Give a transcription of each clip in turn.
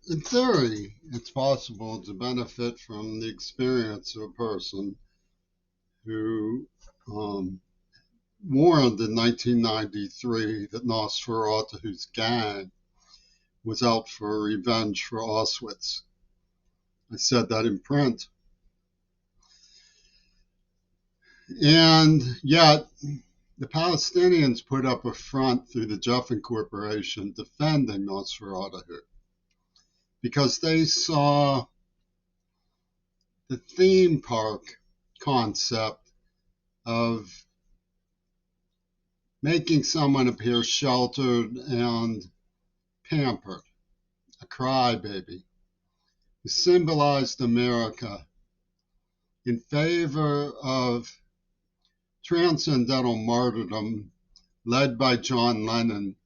In theory, it's possible to benefit from the experience of a person who warned in 1993 that Nosferatu's gang was out for revenge for Auschwitz. I said that in print. And yet, the Palestinians put up a front through the Jeffin Corporation defending Nosferatu because they saw the theme park concept of making someone appear sheltered and pampered, a crybaby, who symbolized America in favor of transcendental martyrdom led by John Lennon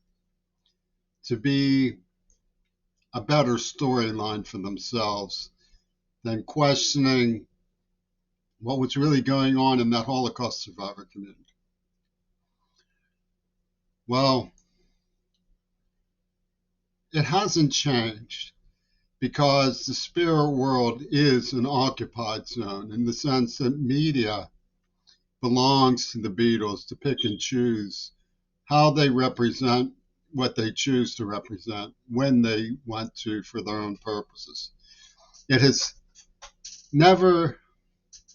to be a better storyline for themselves than questioning what was really going on in that Holocaust survivor community. Well, it hasn't changed because the spirit world is an occupied zone in the sense that media belongs to the Beatles to pick and choose how they represent what they choose to represent when they want to for their own purposes. It has never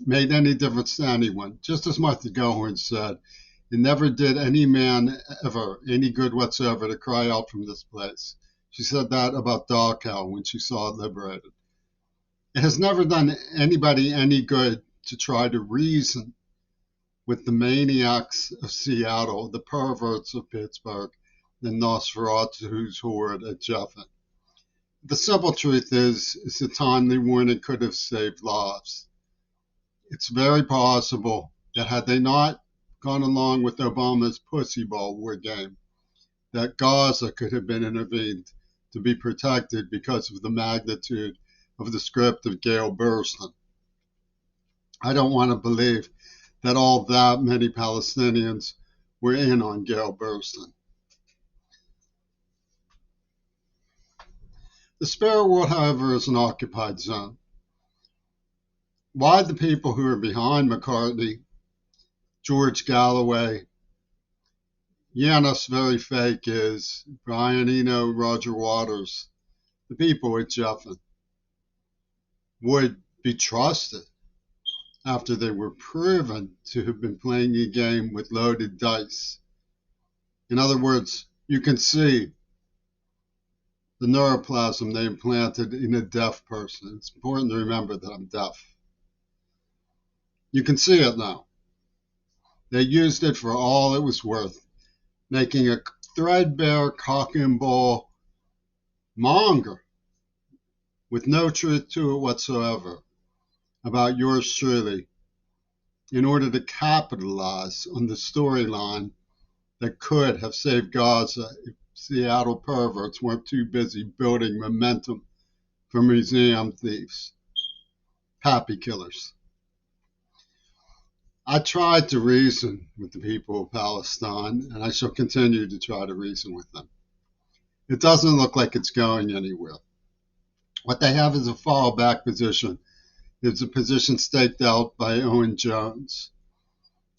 made any difference to anyone. Just as Martha Gellhorn said, it never did any man ever any good whatsoever to cry out from this place. She said that about Dachau when she saw it liberated. It has never done anybody any good to try to reason with the maniacs of Seattle, the perverts of Pittsburgh, the Nosferatu's horde at Jeffin. The simple truth is a timely warning could have saved lives. It's very possible that had they not gone along with Obama's pussy ball war game, that Gaza could have been intervened to be protected because of the magnitude of the script of Gail Burston. I don't want to believe that all that many Palestinians were in on Gail Burston. The spirit world, however, is an occupied zone. Why the people who are behind McCartney, George Galloway, Yanis Very Fake is, Brian Eno, Roger Waters, the people at Jeffin would be trusted after they were proven to have been playing a game with loaded dice. In other words, you can see the neuroplasm they implanted in a deaf person. It's important to remember that I'm deaf. You can see it now. They used it for all it was worth, making a threadbare cock and bull monger with no truth to it whatsoever about yours truly in order to capitalize on the storyline that could have saved Gaza if Seattle perverts weren't too busy building momentum for museum thieves, pappy killers. I tried to reason with the people of Palestine, and I shall continue to try to reason with them. It doesn't look like it's going anywhere. What they have is a fallback position. It's a position staked out by Owen Jones,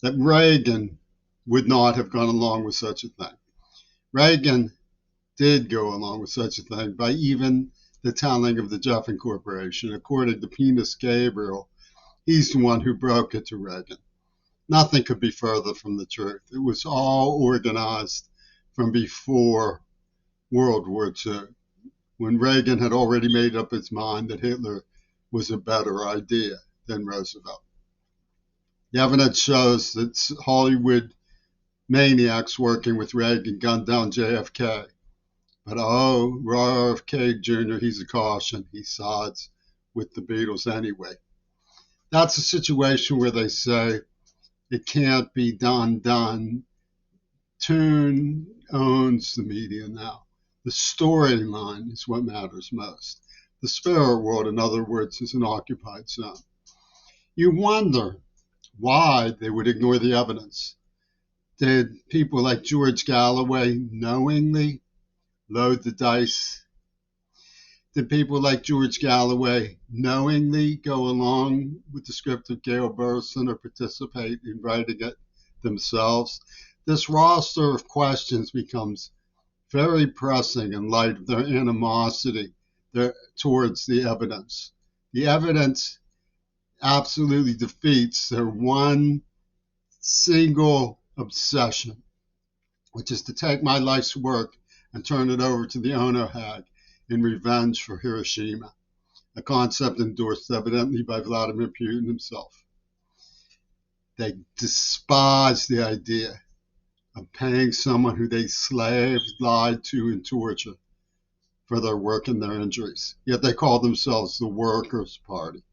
that Reagan would not have gone along with such a thing. Reagan did go along with such a thing by even the telling of the Jeffin Corporation. According to Penis Gabriel, he's the one who broke it to Reagan. Nothing could be further from the truth. It was all organized from before World War II, when Reagan had already made up his mind that Hitler was a better idea than Roosevelt. The evidence shows that Hollywood maniacs working with Reagan gunned down JFK. But RFK Jr., he's a caution. He sides with the Beatles anyway. That's a situation where they say it can't be done. Tune owns the media now. The storyline is what matters most. The spirit world, in other words, is an occupied zone. You wonder why they would ignore the evidence. Did people like George Galloway knowingly load the dice? Did people like George Galloway knowingly go along with the script of Gail Burson or participate in writing it themselves? This roster of questions becomes very pressing in light of their animosity towards the evidence. The evidence absolutely defeats their one single obsession, which is to take my life's work and turn it over to the Ono Hag in revenge for Hiroshima, a concept endorsed evidently by Vladimir Putin himself. They despise the idea of paying someone who they slaved, lied to, and tortured for their work and their injuries. Yet they call themselves the Workers' Party.